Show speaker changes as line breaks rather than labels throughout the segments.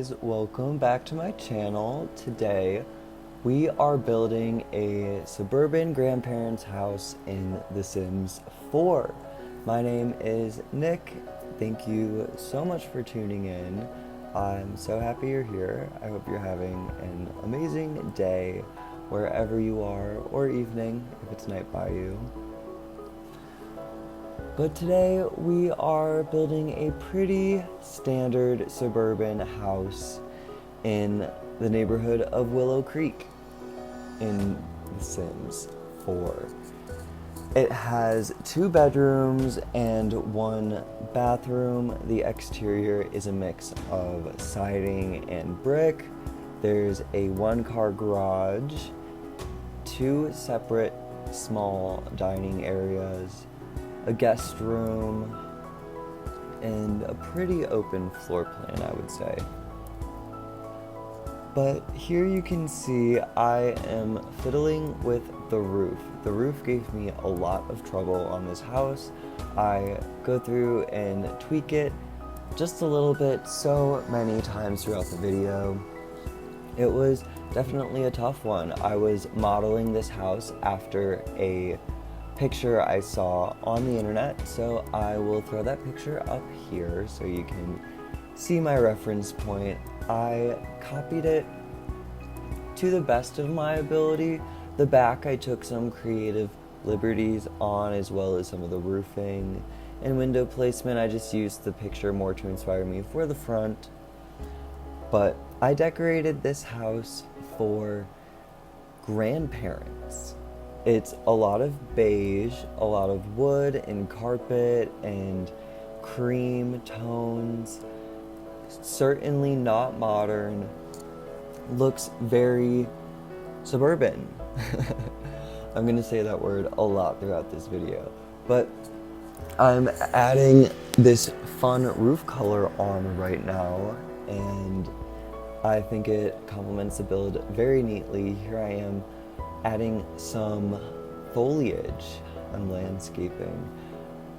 guys, welcome back to my channel. Today we are building a suburban grandparents house in The Sims 4. My name is Nick. Thank you so much for tuning in. I'm so happy you're here. I hope you're having an amazing day wherever you are, or evening if it's night by you. But today we are building a pretty standard suburban house in the neighborhood of Willow Creek in The Sims 4. It has 2 bedrooms and 1 bathroom. The exterior is a mix of siding and brick. There's a 1-car garage, 2 separate small dining areas, a guest room, and a pretty open floor plan, I would say. But here you can see I am fiddling with the roof. The roof gave me a lot of trouble on this house. I go through and tweak it just a little bit so many times throughout the video. It was definitely a tough one. I was modeling this house after a picture I saw on the internet, so I will throw that picture up here so you can see my reference point. I copied it to the best of my ability. The back I took some creative liberties on, as well as some of the roofing and window placement. I just used the picture more to inspire me for the front. But I decorated this house for grandparents. It's a lot of beige, a lot of wood and carpet and cream tones. Certainly not modern. Looks very suburban. I'm gonna say that word a lot throughout this video. But I'm adding this fun roof color on right now, and I think it complements the build very neatly. Here I am adding some foliage and landscaping.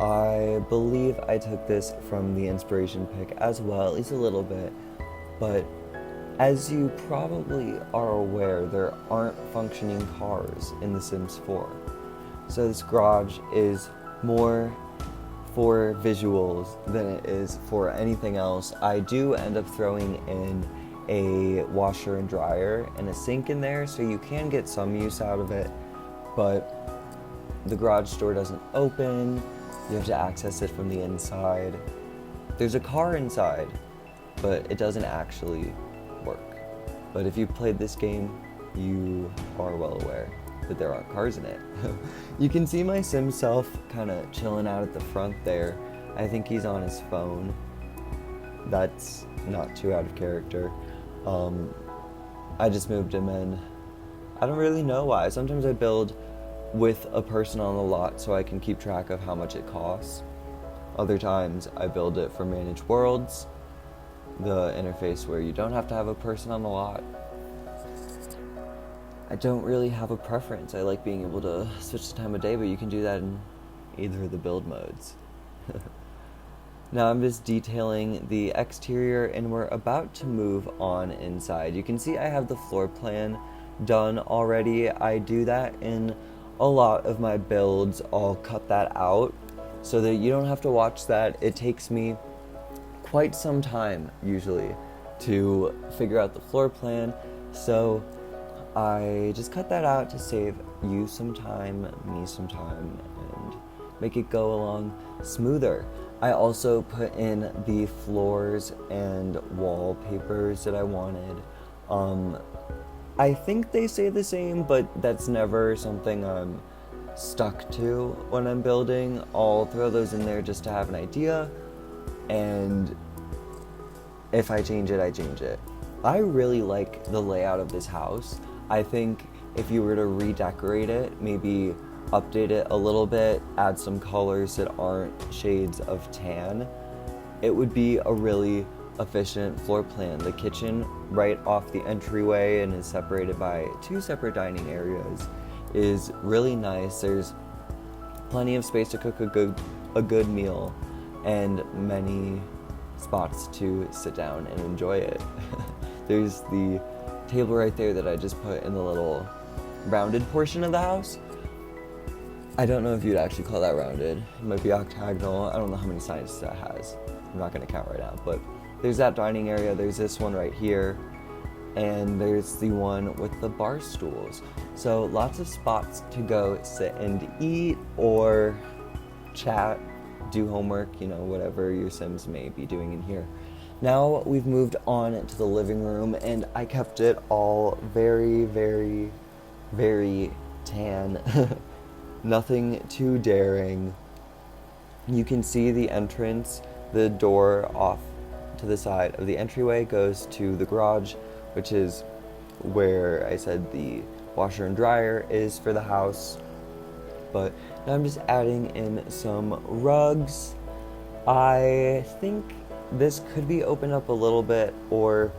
I believe I took this from the inspiration pic as well, at least a little bit, but as you probably are aware, there aren't functioning cars in The Sims 4. So this garage is more for visuals than it is for anything else. I do end up throwing in a washer and dryer and a sink in there, so you can get some use out of it, but the garage door doesn't open. You have to access it from the inside. There's a car inside, but it doesn't actually work. But if you played this game, you are well aware that there are cars in it. You can see my Sim self kind of chilling out at the front there. I think he's on his phone. That's not too out of character. I just moved him in. I don't really know why. Sometimes I build with a person on the lot so I can keep track of how much it costs. Other times I build it for Manage Worlds, the interface where you don't have to have a person on the lot. I don't really have a preference. I like being able to switch the time of day, but you can do that in either of the build modes. Now I'm just detailing the exterior, and we're about to move on inside. You can see I have the floor plan done already. I do that in a lot of my builds. I'll cut that out so that you don't have to watch that. It takes me quite some time usually to figure out the floor plan, so I just cut that out to save you some time, me some time, and make it go along smoother. I also put in the floors and wallpapers that I wanted. I think they say the same, but that's never something I'm stuck to when I'm building. I'll throw those in there just to have an idea, and if I change it, I change it. I really like the layout of this house. I think if you were to redecorate it, maybe update it a little bit, add some colors that aren't shades of tan, it would be a really efficient floor plan. The kitchen right off the entryway and is separated by 2 separate dining areas is really nice. There's plenty of space to cook a good meal and many spots to sit down and enjoy it. There's the table right there that I just put in the little rounded portion of the house. I don't know if you'd actually call that rounded. It might be octagonal. I don't know how many sides that has. I'm not going to count right now, but there's that dining area. There's this one right here, and there's the one with the bar stools. So lots of spots to go sit and eat or chat, do homework, whatever your Sims may be doing in here. Now we've moved on to the living room, and I kept it all very, very, very tan. Nothing too daring. You can see the entrance, the door off to the side of the entryway goes to the garage, which is where I said the washer and dryer is for the house. But now I'm just adding in some rugs. I think this could be opened up a little bit or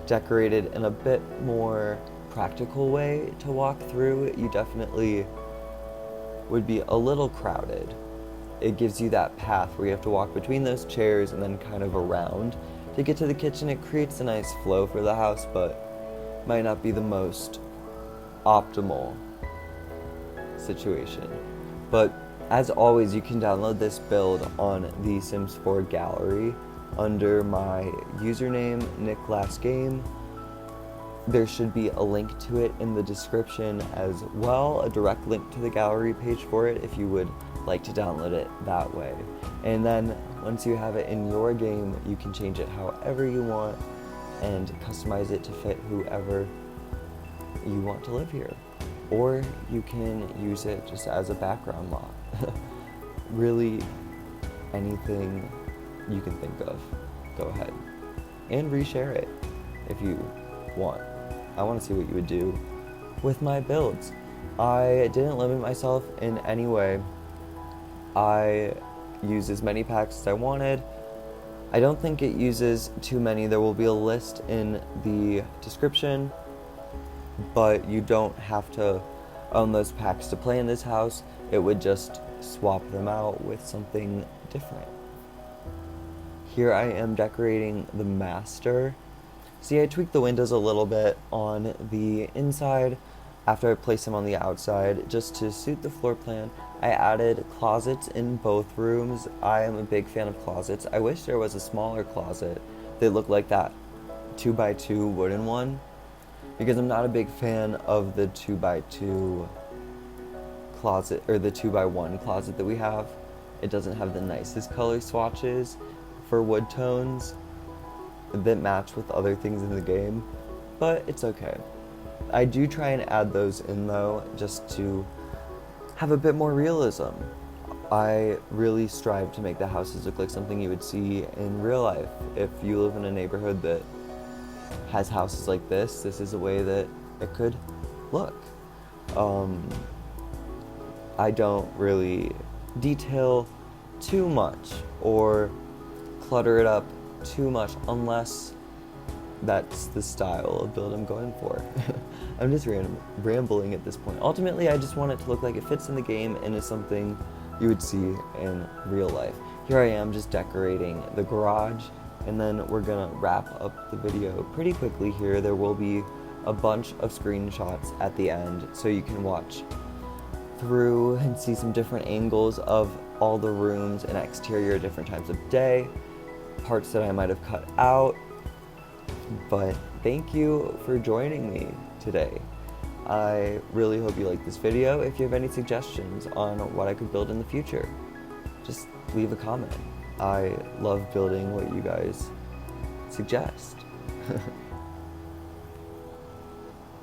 decorated in a bit more practical way to walk through. You definitely would be a little crowded. It gives you that path where you have to walk between those chairs and then kind of around to get to the kitchen. It creates a nice flow for the house, but might not be the most optimal situation. But as always, you can download this build on the Sims 4 gallery under my username, NickLastGame. There should be a link to it in the description as well, a direct link to the gallery page for it if you would like to download it that way. And then once you have it in your game, you can change it however you want and customize it to fit whoever you want to live here. Or you can use it just as a background lot. Really, anything you can think of, go ahead. And reshare it if you want. I want to see what you would do with my builds. I didn't limit myself in any way. I used as many packs as I wanted. I don't think it uses too many. There will be a list in the description, but you don't have to own those packs to play in this house. It would just swap them out with something different. Here I am decorating the master. See, I tweaked the windows a little bit on the inside after I placed them on the outside just to suit the floor plan. I added closets in both rooms. I am a big fan of closets. I wish there was a smaller closet that looked like that 2x2 wooden one, because I'm not a big fan of the 2x2 closet or the 2x1 closet that we have. It doesn't have the nicest color swatches for wood tones that match with other things in the game, but it's okay. I do try and add those in though, just to have a bit more realism. I really strive to make the houses look like something you would see in real life. If you live in a neighborhood that has houses like this is a way that it could look. I don't really detail too much or clutter it up too much unless that's the style of build I'm going for. I'm just rambling at this point. Ultimately, I just want it to look like it fits in the game and is something you would see in real life. Here I am just decorating the garage, and then we're gonna wrap up the video pretty quickly here. There will be a bunch of screenshots at the end so you can watch through and see some different angles of all the rooms and exterior at different times of day, parts that I might have cut out. But thank you for joining me today. I really hope you like this video. If you have any suggestions on what I could build in the future, just leave a comment. I love building what you guys suggest.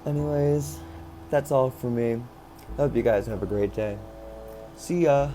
Anyways, that's all for me. I hope you guys have a great day. See ya!